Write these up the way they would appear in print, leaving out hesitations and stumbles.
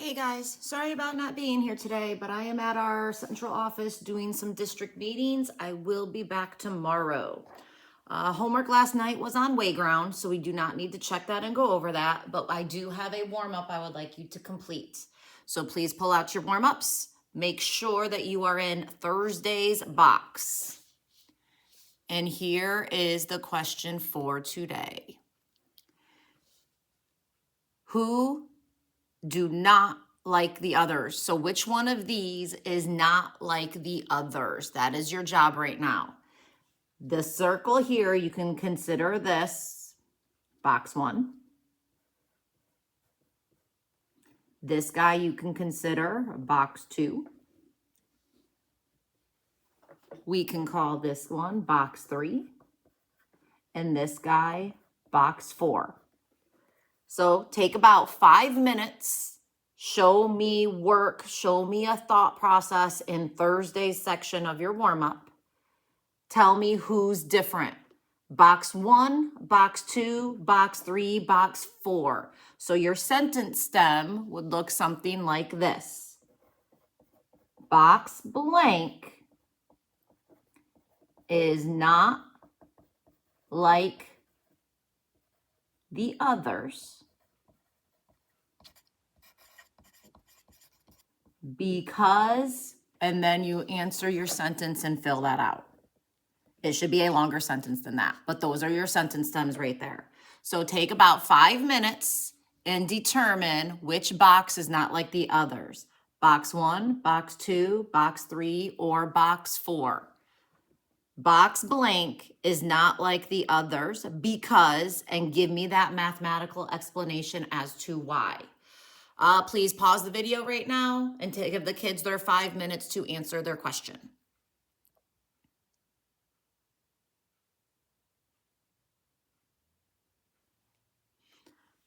Hey guys, sorry about not being here today, but I am at our central office doing some district meetings. I will be back tomorrow. Homework last night was on Wayground, so we do not need to check that and go over that, but I do have a warm-up I would like you to complete. So please pull out your warm-ups. Make sure that you are in Thursday's box. And here is the question for today. Who do not like the others? So which one of these is not like the others? That is your job right now. The circle here, you can consider this box 1. This guy you can consider box 2. We can call this one box 3. And this guy box 4. So take about 5 minutes. Show me work, show me a thought process in Thursday's section of your warm-up. Tell me who's different. Box 1, box 2, box 3, box 4. So your sentence stem would look something like this. Box blank is not like the others because, and then you answer your sentence and fill that out. It should be a longer sentence than that, but those are your sentence stems right there. So take about 5 minutes and determine which box is not like the others. Box 1, box 2, box 3, or box 4. Box blank is not like the others because, and give me that mathematical explanation as to why. Please pause the video right now and give the kids their 5 minutes to answer their question.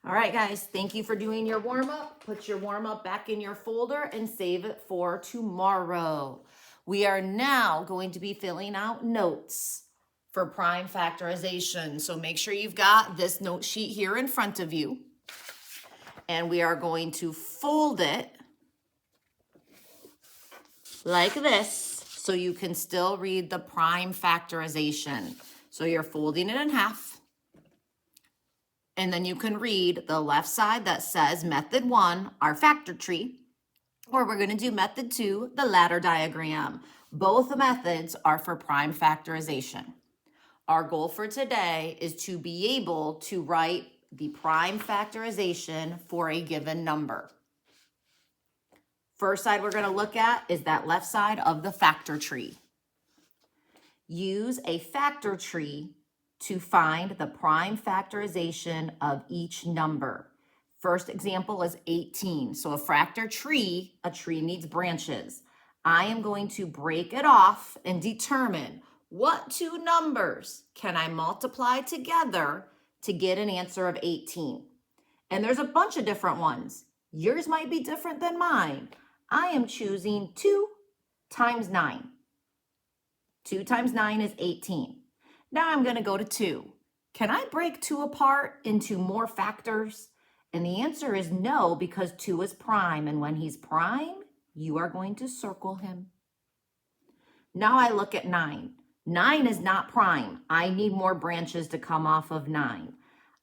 All right, guys, thank you for doing your warm-up. Put your warm-up back in your folder and save it for tomorrow. We are now going to be filling out notes for prime factorization. So make sure you've got this note sheet here in front of you. And we are going to fold it like this so you can still read the prime factorization. So you're folding it in half. And then you can read the left side that says method 1, our factor tree, or we're going to do method 2, the ladder diagram. Both methods are for prime factorization. Our goal for today is to be able to write the prime factorization for a given number. First side we're going to look at is that left side of the factor tree. Use a factor tree to find the prime factorization of each number. First example is 18. So a factor tree, a tree needs branches. I am going to break it off and determine what 2 numbers can I multiply together to get an answer of 18. And there's a bunch of different ones. Yours might be different than mine. I am choosing 2 times 9. 2 times 9 is 18. Now I'm going to go to 2. Can I break 2 apart into more factors? And the answer is no, because 2 is prime. And when he's prime, you are going to circle him. Now I look at 9. 9 is not prime. I need more branches to come off of 9.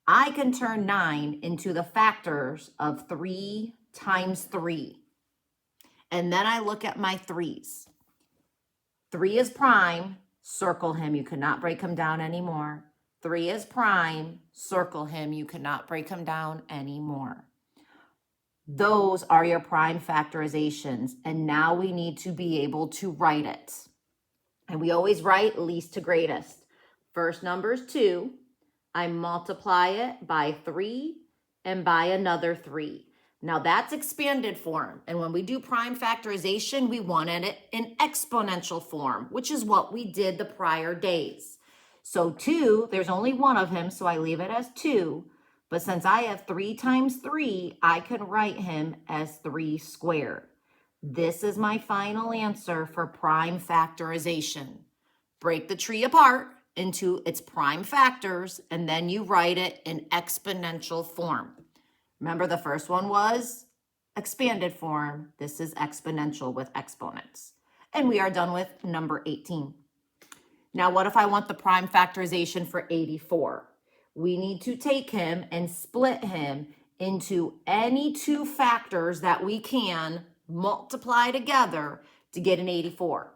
I can turn 9 into the factors of 3 times 3. And then I look at my 3's. 3 is prime. Circle him. You cannot break him down anymore. 3 is prime. Circle him. You cannot break him down anymore. Those are your prime factorizations. And now we need to be able to write it. And we always write least to greatest. First number is 2. I multiply it by 3 and by another 3. Now that's expanded form. And when we do prime factorization, we wanted it in exponential form, which is what we did the prior days. So 2, there's only one of him, so I leave it as 2. But since I have 3 times 3, I can write him as 3 squared. This is my final answer for prime factorization. Break the tree apart into its prime factors, and then you write it in exponential form. Remember, the first one was expanded form. This is exponential with exponents. And we are done with number 18. Now, what if I want the prime factorization for 84? We need to take him and split him into any two factors that we can multiply together to get an 84.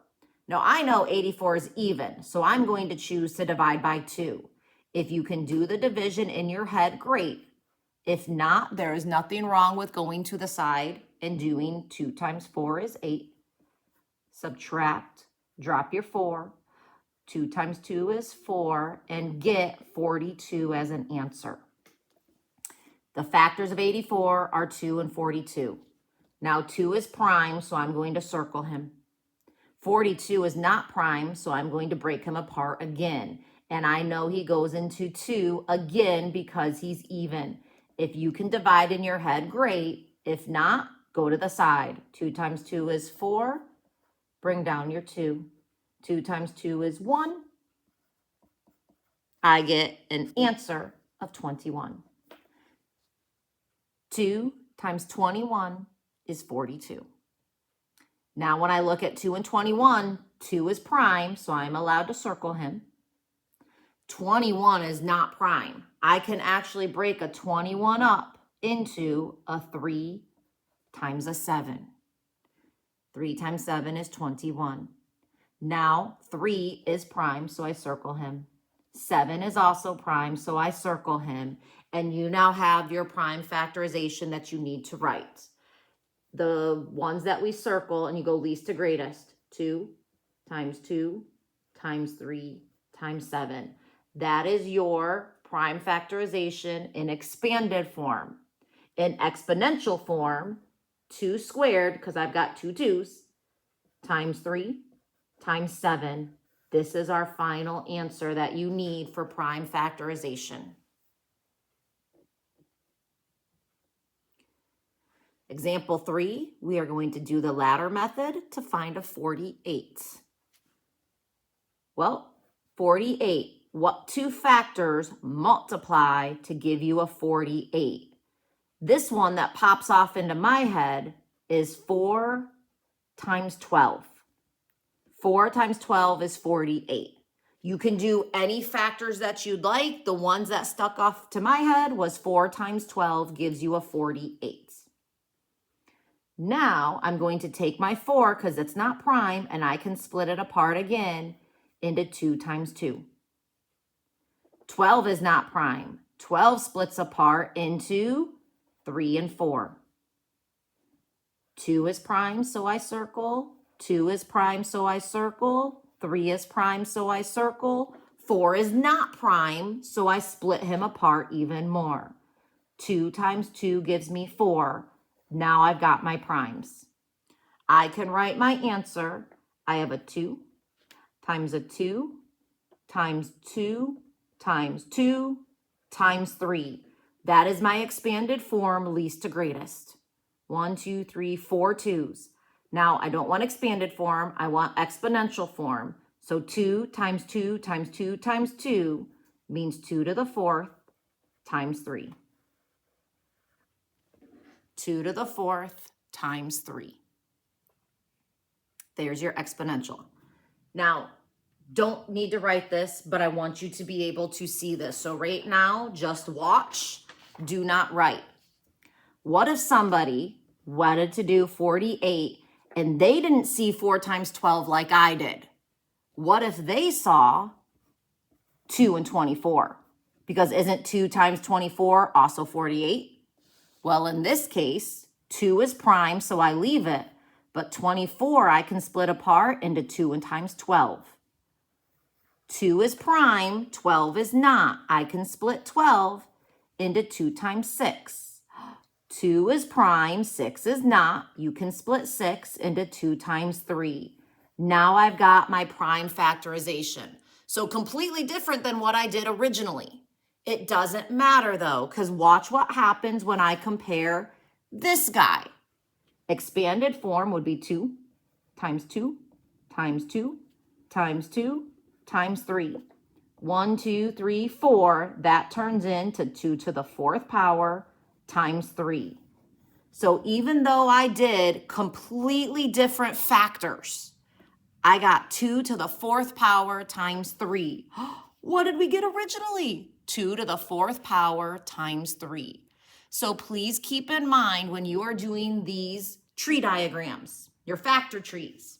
Now, I know 84 is even, so I'm going to choose to divide by 2. If you can do the division in your head, great. If not, there is nothing wrong with going to the side and doing 2 times 4 is 8. Subtract, drop your 4. 2 times 2 is 4, and get 42 as an answer. The factors of 84 are 2 and 42. Now 2 is prime, so I'm going to circle him. 42 is not prime, so I'm going to break him apart again. And I know he goes into 2 again because he's even. If you can divide in your head, great. If not, go to the side. 2 times 2 is 4. Bring down your 2. 2 times 2 is 1. I get an answer of 21. 2 times 21 is 42. Now, when I look at 2 and 21, 2 is prime, so I'm allowed to circle him. 21 is not prime. I can actually break a 21 up into a 3 times a 7. 3 times 7 is 21. Now, 3 is prime, so I circle him. 7 is also prime, so I circle him. And you now have your prime factorization that you need to write. The ones that we circle, and you go least to greatest. 2 times 2 times 3 times 7. That is your prime factorization in expanded form. In exponential form, 2 squared, because I've got 2 2's, times 3 times 7. This is our final answer that you need for prime factorization. Example 3, we are going to do the ladder method to find a 48. Well, 48, what two factors multiply to give you a 48? This one that pops off into my head is 4 times 12. 4 times 12 is 48. You can do any factors that you'd like. The ones that stuck off to my head was 4 times 12 gives you a 48. Now I'm going to take my 4 because it's not prime, and I can split it apart again into 2 times 2. 12 is not prime. 12 splits apart into 3 and 4. 2 is prime, so I circle. 2 is prime, so I circle. 3 is prime, so I circle. 4 is not prime, so I split him apart even more. 2 times 2 gives me 4. Now I've got my primes. I can write my answer. I have a 2 times a 2 times 2 times 2 times 3. That is my expanded form, least to greatest. 1, 2, 3, 4 2's. Now, I don't want expanded form. I want exponential form. So 2 times 2 times 2 times 2 means 2 to the 4th times 3. 2 to the 4th times 3. There's your exponential. Now, don't need to write this, but I want you to be able to see this. So right now, just watch. Do not write. What if somebody wanted to do 48 and they didn't see 4 times 12 like I did? What if they saw 2 and 24? Because isn't 2 times 24 also 48? Well, in this case, 2 is prime, so I leave it. But 24 I can split apart into 2 and times 12. 2 is prime, 12 is not. I can split 12 into 2 times 6. 2 is prime, 6 is not. You can split 6 into 2 times 3. Now I've got my prime factorization. So completely different than what I did originally. It doesn't matter though, because watch what happens when I compare this guy. Expanded form would be 2 times 2 times 2 times 2 times 3. 1, 2, 3, 4. That turns into 2 to the 4th power times 3. So even though I did completely different factors, I got 2 to the 4th power times 3. What did we get originally? 2 to the 4th power times 3. So please keep in mind when you are doing these tree diagrams, your factor trees,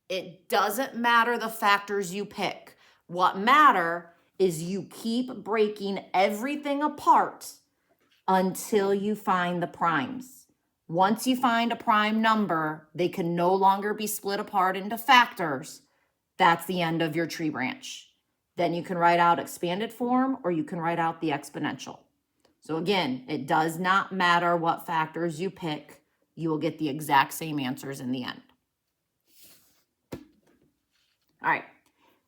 it doesn't matter the factors you pick. What matter is you keep breaking everything apart until you find the primes. Once you find a prime number, they can no longer be split apart into factors. That's the end of your tree branch. Then you can write out expanded form or you can write out the exponential. So again, it does not matter what factors you pick. You will get the exact same answers in the end. All right,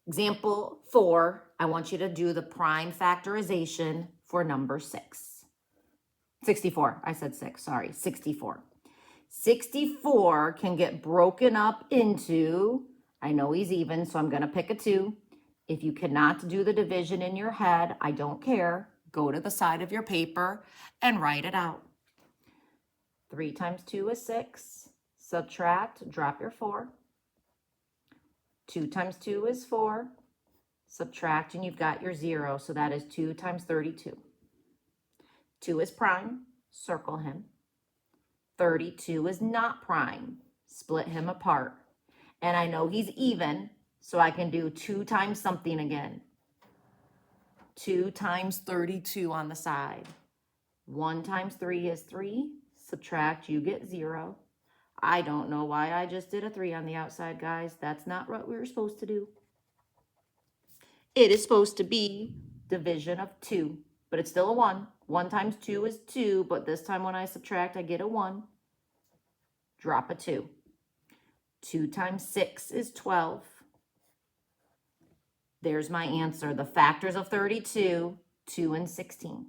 example 4, I want you to do the prime factorization for number 64. I said 6, sorry, 64. 64 can get broken up into, I know he's even, so I'm going to pick a 2. If you cannot do the division in your head, I don't care. Go to the side of your paper and write it out. 3 times 2 is 6. Subtract, drop your 4. 2 times 2 is 4. Subtract, and you've got your 0, so that is 2 times 32. 2 is prime, circle him. 32 is not prime, split him apart. And I know he's even, so I can do 2 times something again. 2 times 32 on the side. 1 times 3 is 3. Subtract, you get 0. I don't know why I just did a 3 on the outside, guys. That's not what we were supposed to do. It is supposed to be division of 2, but it's still a 1. 1 times 2 is 2, but this time when I subtract, I get a 1. Drop a 2. 2 times 6 is 12. There's my answer. The factors of 32, 2 and 16.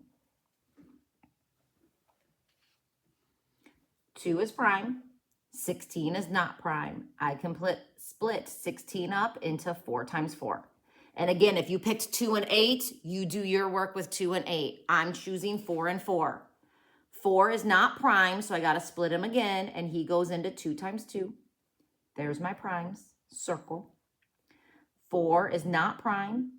2 is prime. 16 is not prime. I can split 16 up into 4 times 4. And again, if you picked 2 and 8, you do your work with 2 and 8. I'm choosing 4 and 4. 4 is not prime, so I got to split him again, and he goes into 2 times 2. There's my primes, circle. 4 is not prime.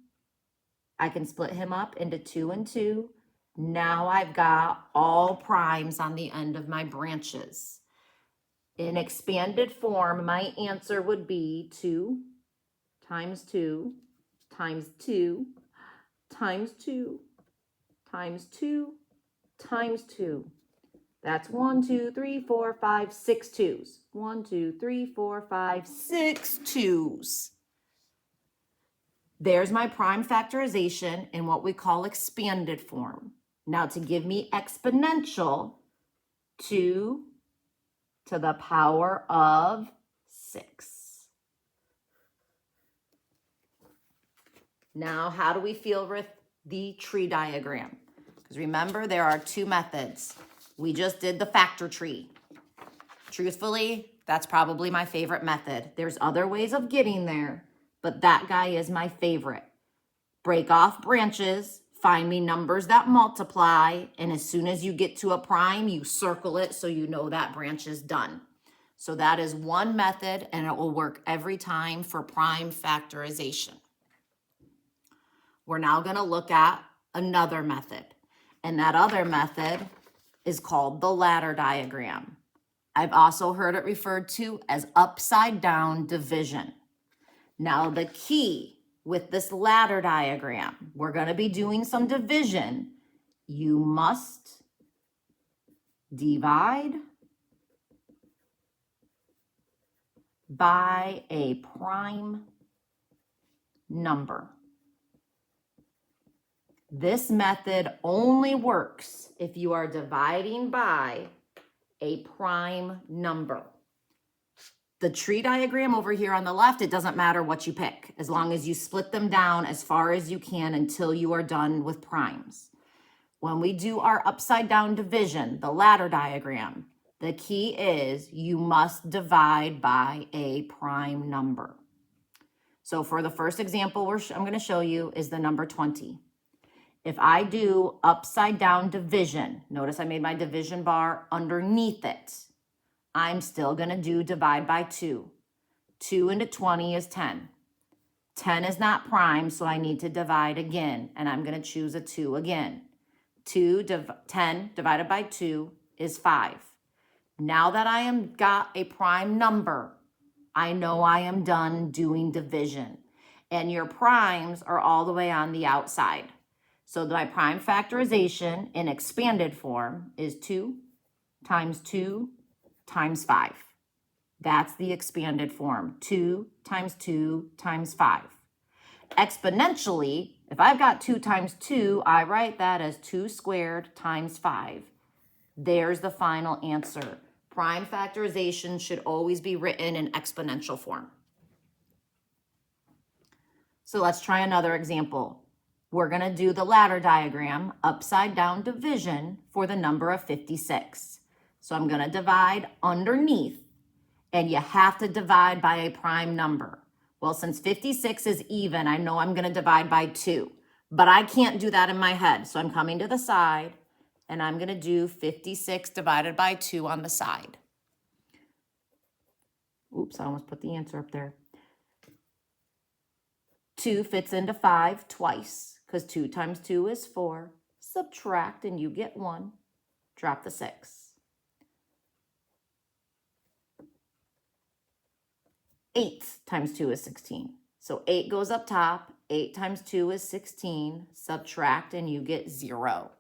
I can split him up into 2 and 2. Now I've got all primes on the end of my branches. In expanded form, my answer would be 2 times 2 times 2 times 2 times 2 times 2. That's 1, 2, 3, 4, 5, 6 2s. 1, 2, 3, 4, 5, 6 2s. There's my prime factorization in what we call expanded form. Now to give me exponential, 2 to the power of 6. Now, how do we feel with the tree diagram? Because remember, there are 2 methods. We just did the factor tree. Truthfully, that's probably my favorite method. There's other ways of getting there, but that guy is my favorite. Break off branches, find me numbers that multiply, and as soon as you get to a prime, you circle it so you know that branch is done. So that is one method, and it will work every time for prime factorization. We're now going to look at another method, and that other method is called the ladder diagram. I've also heard it referred to as upside down division. Now the key with this ladder diagram, we're going to be doing some division. You must divide by a prime number. This method only works if you are dividing by a prime number. The tree diagram over here on the left, it doesn't matter what you pick, as long as you split them down as far as you can until you are done with primes. When we do our upside down division, the ladder diagram, the key is you must divide by a prime number. So for the first example I'm going to show you is the number 20. If I do upside down division, notice I made my division bar underneath it. I'm still going to do divide by 2. 2 into 20 is 10. 10 is not prime, so I need to divide again, and I'm going to choose a 2 again. 10 divided by 2 is 5. Now that I am got a prime number, I know I am done doing division. And your primes are all the way on the outside. So my prime factorization in expanded form is 2 times 2 times 5. That's the expanded form, 2 times 2 times 5. Exponentially, if I've got 2 times 2, I write that as 2 squared times 5. There's the final answer. Prime factorization should always be written in exponential form. So let's try another example. We're going to do the ladder diagram, upside down division for the number of 56. So I'm going to divide underneath, and you have to divide by a prime number. Well, since 56 is even, I know I'm going to divide by 2, but I can't do that in my head. So I'm coming to the side, and I'm going to do 56 divided by 2 on the side. Oops, I almost put the answer up there. 2 fits into 5 twice, because 2 times 2 is 4. Subtract, and you get 1. Drop the 6. 8 times 2 is 16. So 8 goes up top. 8 times 2 is 16. Subtract, and you get 0.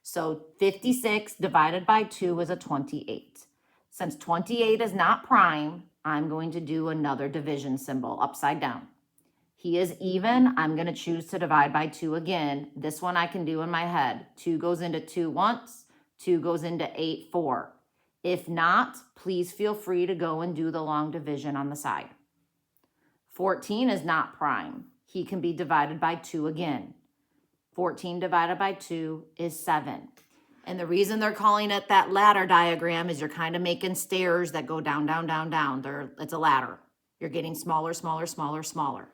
So 56 divided by 2 is a 28. Since 28 is not prime, I'm going to do another division symbol upside down. He is even. I'm going to choose to divide by 2 again. This one I can do in my head. 2 goes into 2 once. 2 goes into 8 4. If not, please feel free to go and do the long division on the side. 14 is not prime. He can be divided by 2 again. 14 divided by 2 is 7. And the reason they're calling it that ladder diagram is you're kind of making stairs that go down, down, down, down. It's a ladder. You're getting smaller, smaller, smaller, smaller.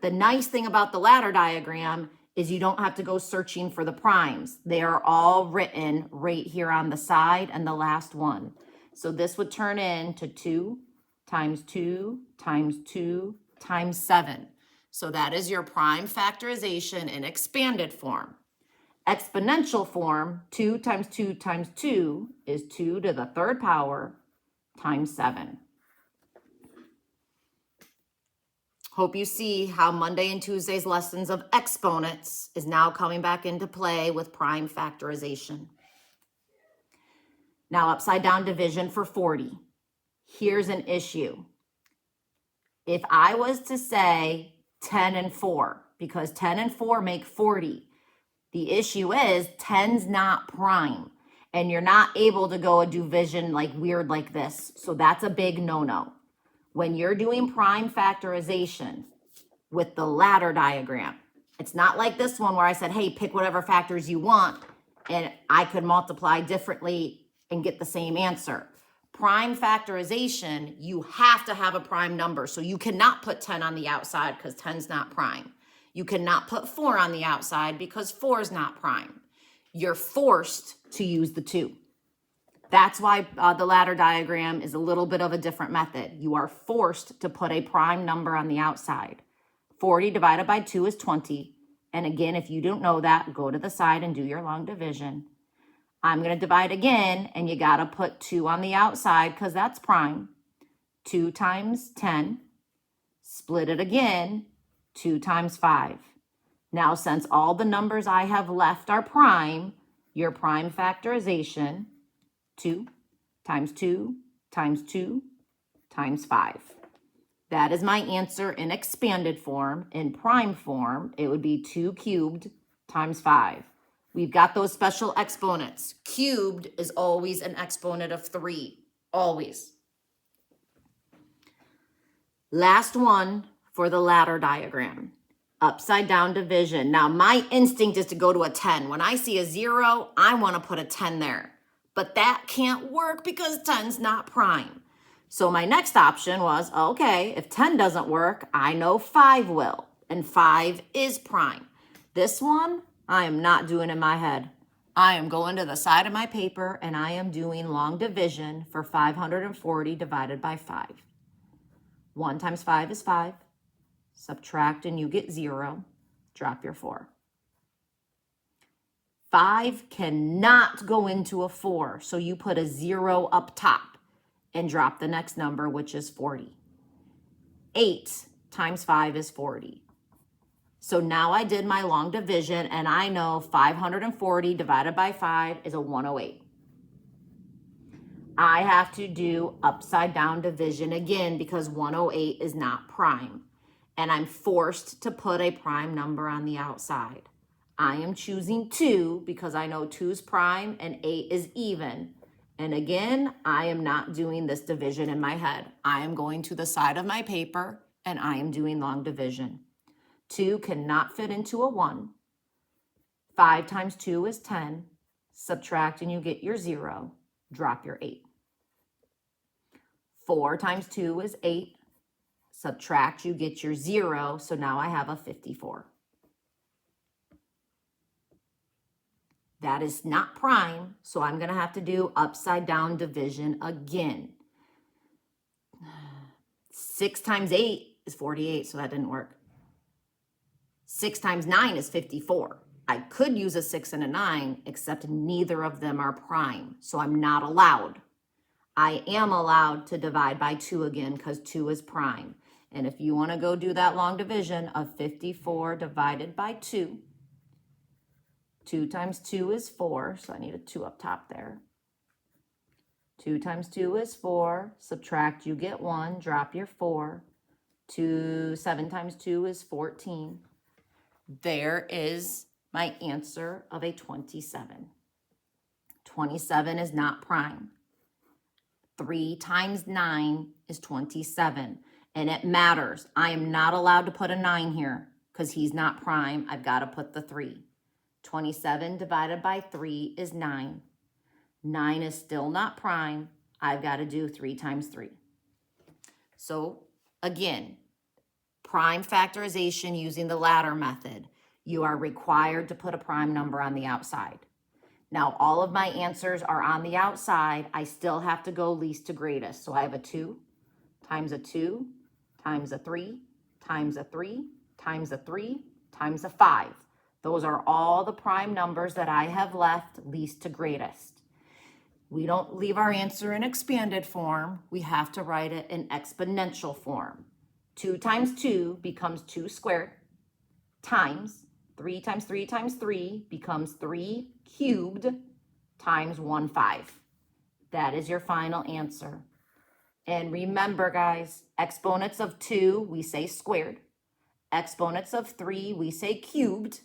The nice thing about the ladder diagram is you don't have to go searching for the primes. They are all written right here on the side and the last one. So this would turn into 2 times 2 times 2 times 7. So that is your prime factorization in expanded form. Exponential form, 2 times 2 times 2 is 2 to the 3rd power times 7. Hope you see how Monday and Tuesday's lessons of exponents is now coming back into play with prime factorization. Now upside down division for 40. Here's an issue. If I was to say 10 and 4, because 10 and 4 make 40, the issue is 10's not prime, and you're not able to go a division like weird like this. So that's a big no-no. When you're doing prime factorization with the ladder diagram, it's not like this one where I said, hey, pick whatever factors you want, and I could multiply differently and get the same answer. Prime factorization, you have to have a prime number. So you cannot put 10 on the outside because 10's not prime. You cannot put 4 on the outside because 4 is not prime. You're forced to use the 2. That's why the ladder diagram is a little bit of a different method. You are forced to put a prime number on the outside. 40 divided by 2 is 20. And again, if you don't know that, go to the side and do your long division. I'm going to divide again, and you got to put 2 on the outside because that's prime. 2 times 10. Split it again. 2 times 5. Now, since all the numbers I have left are prime, your prime factorization, 2 times 2 times 2 times 5. That is my answer in expanded form. In prime form, it would be 2 cubed times 5. We've got those special exponents. Cubed is always an exponent of 3. Always. Last one for the ladder diagram. Upside down division. Now, my instinct is to go to a 10. When I see a 0, I want to put a 10 there. But that can't work because 10's not prime. So my next option was, okay, if 10 doesn't work, I know 5 will. And 5 is prime. This one, I am not doing in my head. I am going to the side of my paper and I am doing long division for 540 divided by 5. 1 times 5 is 5. Subtract and you get 0. Drop your 4. 5 cannot go into a 4, so you put a 0 up top and drop the next number, which is 40. 8 times 5 is 40. So now I did my long division and I know 540 divided by 5 is a 108. I have to do upside down division again because 108 is not prime. And I'm forced to put a prime number on the outside. I am choosing 2 because I know 2 is prime and 8 is even. And again, I am not doing this division in my head. I am going to the side of my paper and I am doing long division. 2 cannot fit into a 1. 5 times 2 is 10. Subtract and you get your 0. Drop your 8. 4 times 2 is 8. Subtract, you get your 0. So now I have a 54. That is not prime, so I'm going to have to do upside down division again. 6 times 8 is 48, so that didn't work. 6 times 9 is 54. I could use a 6 and a 9, except neither of them are prime, so I'm not allowed. I am allowed to divide by 2 again because 2 is prime. And if you want to go do that long division of 54 divided by 2, 2 times 2 is 4, so I need a 2 up top there. 2 times 2 is 4. Subtract, you get 1. Drop your 4. 7 times 2 is 14. There is my answer of a 27. 27 is not prime. 3 times 9 is 27. And it matters. I am not allowed to put a 9 here because he's not prime. I've got to put the 3. 27 divided by 3 is 9. 9 is still not prime. I've got to do 3 times 3. So again, prime factorization using the ladder method. You are required to put a prime number on the outside. Now, all of my answers are on the outside. I still have to go least to greatest. So I have a 2 times a 2 times a 3 times a 3 times a 3 times a 5. Those are all the prime numbers that I have left least to greatest. We don't leave our answer in expanded form. We have to write it in exponential form. 2 times 2 becomes 2 squared times 3 times 3 times 3 becomes 3 cubed times 1 5. That is your final answer. And remember, guys, exponents of 2, we say squared. Exponents of 3, we say cubed.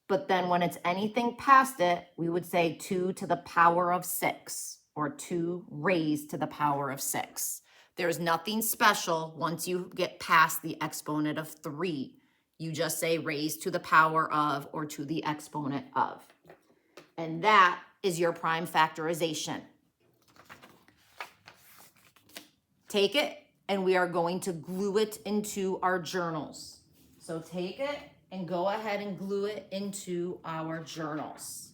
But then when it's anything past it, we would say 2 to the power of 6 or 2 raised to the power of 6. There's nothing special once you get past the exponent of 3. You just say raised to the power of or to the exponent of. And that is your prime factorization. Take it and we are going to glue it into our journals. So take it and go ahead and glue it into our journals.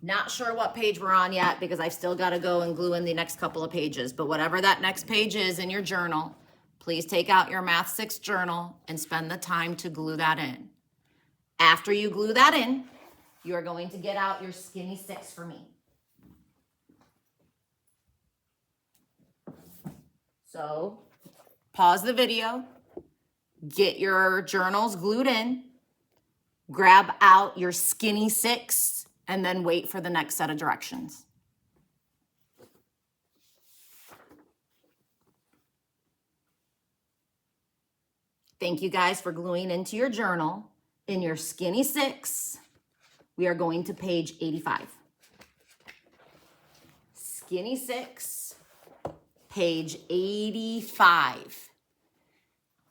Not sure what page we're on yet because I've still got to go and glue in the next couple of pages, but whatever that next page is in your journal, please take out your Math 6 journal and spend the time to glue that in. After you glue that in, you are going to get out your Skinny 6 for me. So pause the video. Get your journals glued in, grab out your Skinny 6, and then wait for the next set of directions. Thank you guys for gluing into your journal. In your Skinny 6, we are going to page 85. Skinny 6, page 85.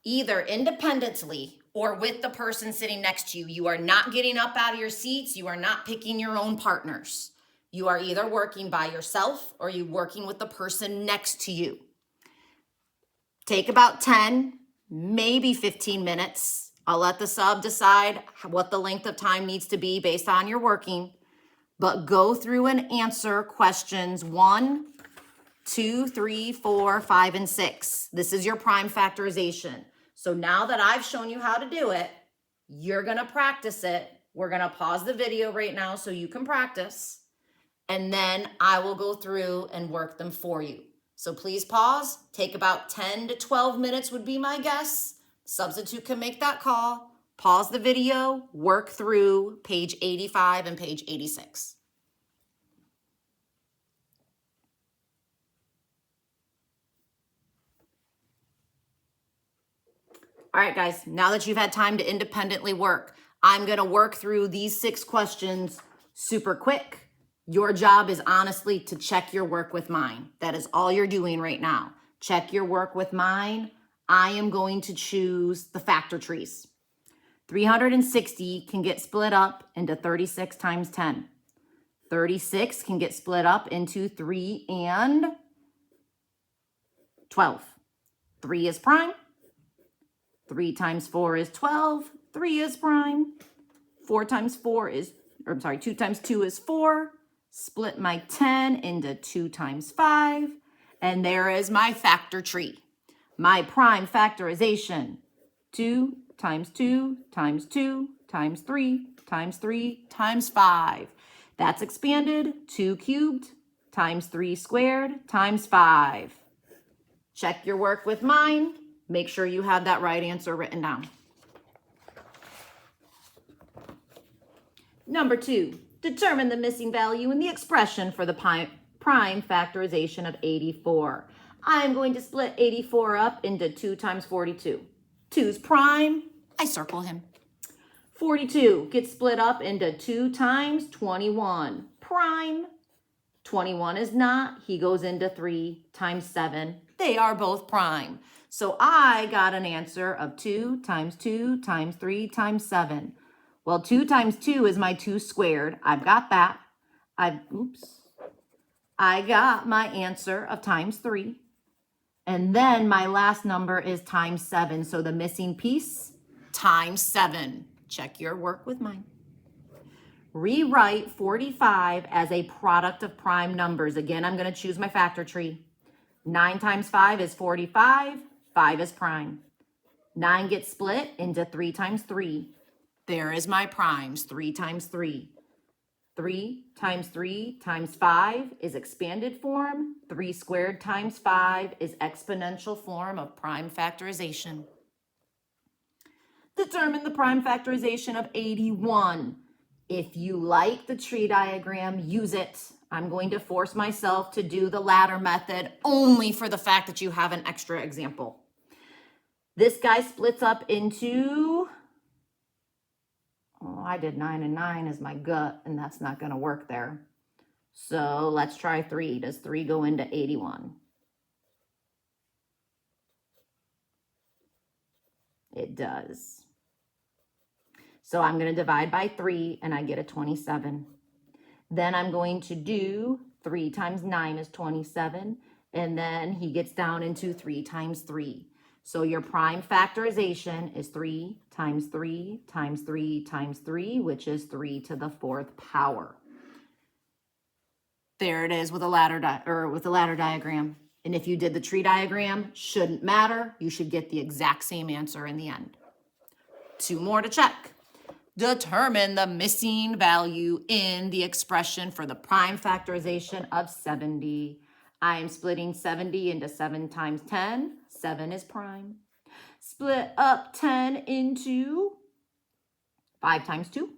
Either independently or with the person sitting next to you. You are not getting up out of your seats. You are not picking your own partners. You are either working by yourself or you working with the person next to you. Take about 10, maybe 15 minutes I'll let the sub decide what the length of time needs to be based on your working, but go through and answer questions 1, 2, 3, 4, 5, and 6. This is your prime factorization. So now that I've shown you how to do it, you're gonna practice it. We're gonna pause the video right now so you can practice, and then I will go through and work them for you. So please pause, take about 10 to 12 minutes would be my guess. Substitute can make that call. Pause the video, work through page 85 and page 86. All right, guys, now that you've had time to independently work, I'm gonna work through these 6 questions super quick. Your job is honestly to check your work with mine. That is all you're doing right now. Check your work with mine. I am going to choose the factor trees. 360 can get split up into 36 times 10. 36 can get split up into 3 and 12. 3 is prime. 3 times 4 is 12. 3 is prime. 2 times 2 is 4. Split my 10 into 2 times 5. And there is my factor tree. My prime factorization. 2 times 2 times 2 times 3 times 3 times 5. That's expanded. 2 cubed times 3 squared times 5. Check your work with mine. Make sure you have that right answer written down. Number 2, determine the missing value in the expression for the prime factorization of 84. I'm going to split 84 up into 2 times 42. 2's prime, I circle him. 42 gets split up into 2 times 21. Prime. 21 is not, he goes into 3 times 7. They are both prime. So I got an answer of 2 times 2 times 3 times 7. Well, 2 times 2 is my 2 squared. I've got that. I got my answer of times 3. And then my last number is times 7. So the missing piece, times 7. Check your work with mine. Rewrite 45 as a product of prime numbers. Again, I'm going to choose my factor tree. 9 times 5 is 45. 5 is prime. 9 gets split into 3 times 3. There is my primes, 3 times 3. 3 times 3 times 5 is expanded form. 3 squared times 5 is exponential form of prime factorization. Determine the prime factorization of 81. If you like the tree diagram, use it. I'm going to force myself to do the ladder method only for the fact that you have an extra example. This guy splits up into, I did 9 and 9 is my gut, and that's not going to work there. So let's try 3. Does 3 go into 81? It does. So I'm going to divide by 3, and I get a 27. Then I'm going to do 3 times 9 is 27, and then he gets down into 3 times 3. So your prime factorization is 3 times 3 times 3 times 3, which is 3 to the 4th power. There it is with a ladder diagram. And if you did the tree diagram, shouldn't matter. You should get the exact same answer in the end. 2 more to check. Determine the missing value in the expression for the prime factorization of 70. I am splitting 70 into 7 times 10. 7 is prime. Split up 10 into 5 times 2.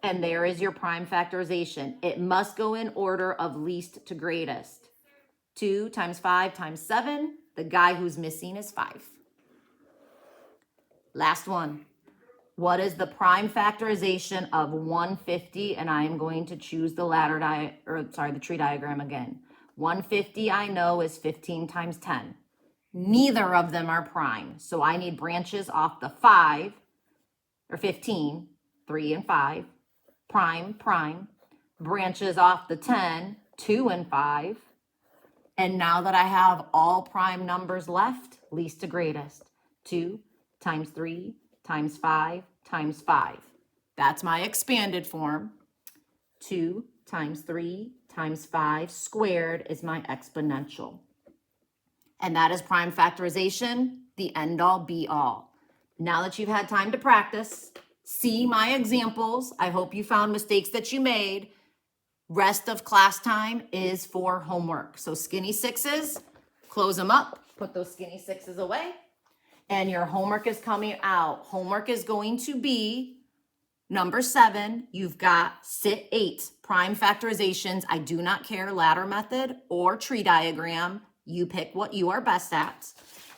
And there is your prime factorization. It must go in order of least to greatest. 2 times 5 times 7. The guy who's missing is 5. Last one. What is the prime factorization of 150? And I am going to choose the tree diagram again. 150 I know is 15 times 10. Neither of them are prime. So I need branches off the 5 or 15, 3 and 5. Prime, prime. Branches off the 10, 2 and 5. And now that I have all prime numbers left, least to greatest. 2 times 3 times 5 times 5. That's my expanded form. 2 times 3 times 5 squared is my exponential. And that is prime factorization, the end all be all. Now that you've had time to practice, see my examples. I hope you found mistakes that you made. Rest of class time is for homework. So skinny sixes, close them up, put those skinny sixes away. And your homework is coming out. Homework is going to be number 7. You've got sit 8, prime factorizations. I do not care, ladder method or tree diagram. You pick what you are best at.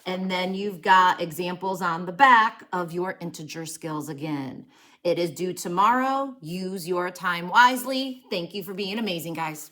And then you've got examples on the back of your integer skills again. It is due tomorrow. Use your time wisely. Thank you for being amazing, guys.